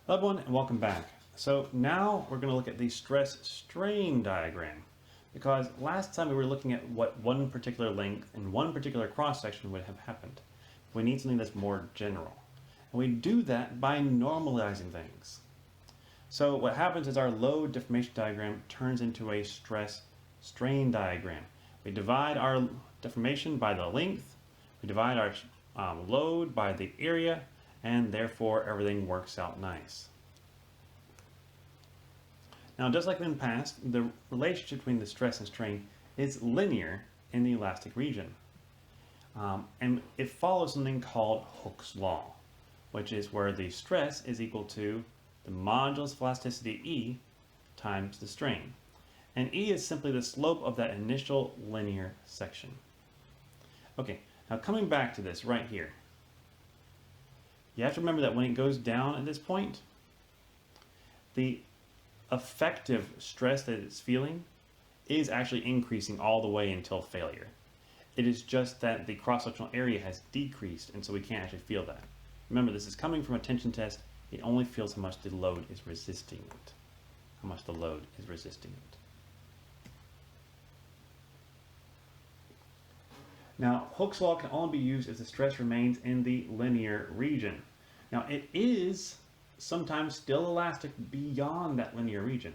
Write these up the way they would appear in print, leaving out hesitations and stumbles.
Hello everyone and welcome back. So now we're going to look at the stress-strain diagram, because last time we were looking at what one particular length and one particular cross-section would have happened. We need something that's more general. And we do that by normalizing things. So what happens is our load deformation diagram turns into a stress-strain diagram. We divide our deformation by the length, we divide our load by the area, and therefore everything works out nice. Now, just like in the past, the relationship between the stress and strain is linear in the elastic region. And it follows something called Hooke's law, which is where the stress is equal to the modulus of elasticity E times the strain. And E is simply the slope of that initial linear section. Okay, now coming back to this right here. You have to remember that when it goes down at this point, the effective stress that it's feeling is actually increasing all the way until failure. It is just that the cross-sectional area has decreased, and so we can't actually feel that. Remember, this is coming from a tension test. It only feels how much the load is resisting it. How much the load is resisting it. Now, Hooke's law can only be used if the stress remains in the linear region. Now, it is sometimes still elastic beyond that linear region.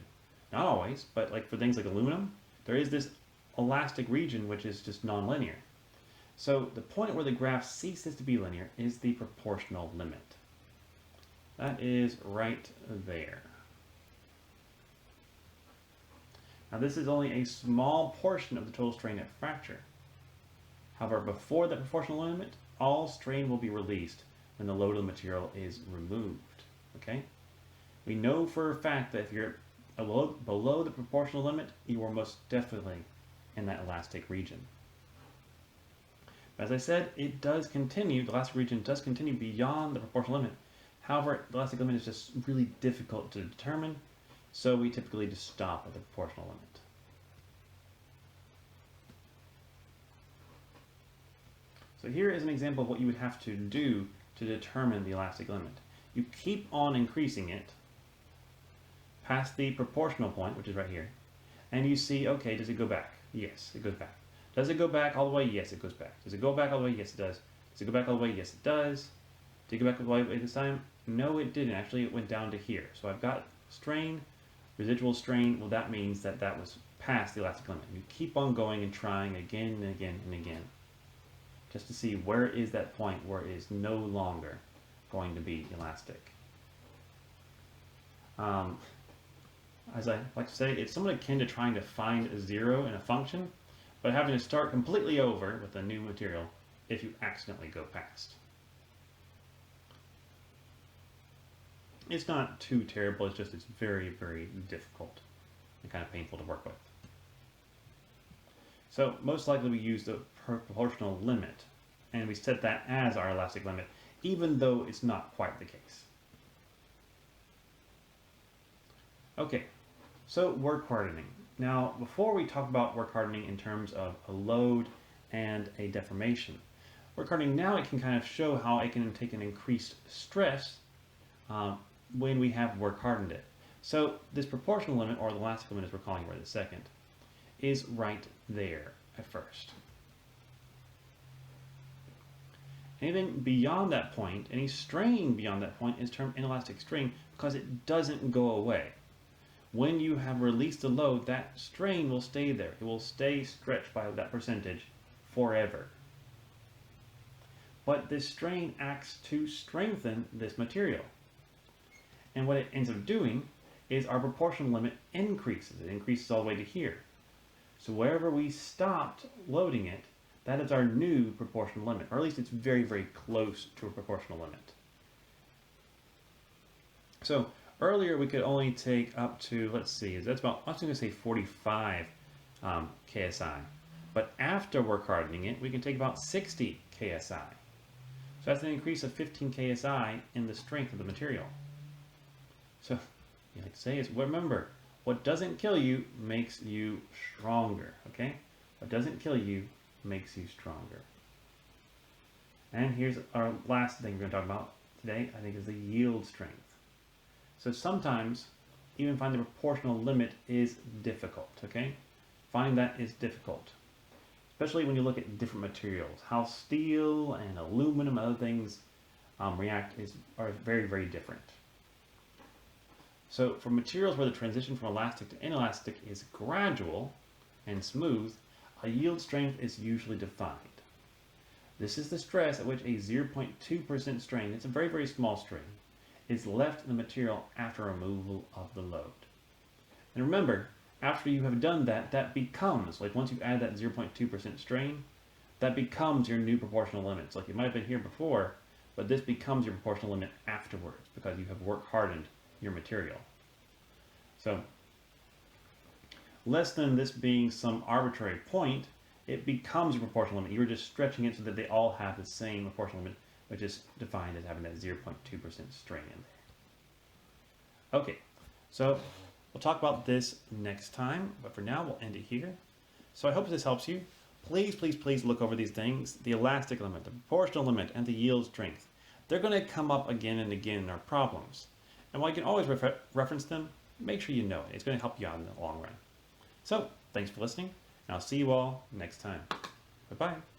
Not always, but like for things like aluminum, there is this elastic region which is just nonlinear. So the point where the graph ceases to be linear is the proportional limit. That is right there. Now, this is only a small portion of the total strain at fracture. However, before that proportional limit, all strain will be released when the load of the material is removed. Okay? We know for a fact that if you're below the proportional limit, you are most definitely in that elastic region. But as I said, it does continue, the elastic region does continue beyond the proportional limit. However, the elastic limit is just really difficult to determine, so we typically just stop at the proportional limit. So here is an example of what you would have to do to determine the elastic limit. You keep on increasing it past the proportional point, which is right here, and you see, okay, does it go back? Yes, it goes back. Does it go back all the way? Yes, it goes back. Does it go back all the way? Yes, it does. Does it go back all the way? Yes, it does. Did it go back all the way this time? No, it didn't. Actually, it went down to here. So I've got strain, residual strain. Well, that means that that was past the elastic limit. You keep on going and trying again and again and again, just to see where is that point where it is no longer going to be elastic. As I like to say, it's somewhat akin to trying to find a zero in a function, but having to start completely over with a new material if you accidentally go past. It's not too terrible, it's just it's very, very difficult and kind of painful to work with. So most likely we use the proportional limit, and we set that as our elastic limit, even though it's not quite the case. Okay, so work hardening. Now, before we talk about work hardening in terms of a load and a deformation, work hardening now it can kind of show how it can take an increased stress when we have work hardened it. So this proportional limit, or the elastic limit as we're calling it right this second, is right there at first. Anything beyond that point, any strain beyond that point, is termed inelastic strain because it doesn't go away. When you have released the load, that strain will stay there. It will stay stretched by that percentage forever. But this strain acts to strengthen this material. And what it ends up doing is our proportional limit increases. It increases all the way to here. So wherever we stopped loading it, that is our new proportional limit, or at least it's very, very close to a proportional limit. So earlier we could only take up to, let's see, that's about, I was going to say 45 KSI. But after work hardening it, we can take about 60 KSI. So that's an increase of 15 KSI in the strength of the material. So, you like to say is, remember, what doesn't kill you makes you stronger, okay? What doesn't kill you makes you stronger. And here's our last thing we're going to talk about today, I think, is the yield strength. So sometimes even finding the proportional limit is difficult, okay? Find that is difficult, especially when you look at different materials. How steel and aluminum and other things are very, very different. So for materials where the transition from elastic to inelastic is gradual and smooth, a yield strength is usually defined. This is the stress at which a 0.2% strain, it's a very, very small strain, is left in the material after removal of the load. And remember, after you have done that, that becomes, like once you add that 0.2% strain, that becomes your new proportional limits. Like it might have been here before, but this becomes your proportional limit afterwards because you have work hardened your material. So less than this being some arbitrary point, it becomes your proportional limit. You're just stretching it so that they all have the same proportional limit, which is defined as having that 0.2% strain in there. Okay, so we'll talk about this next time, but for now we'll end it here. So I hope this helps you. Please, please, please look over these things. The elastic limit, the proportional limit, and the yield strength. They're going to come up again and again in our problems. And while you can always reference them, make sure you know it. It's going to help you out in the long run. So, thanks for listening, and I'll see you all next time. Bye-bye.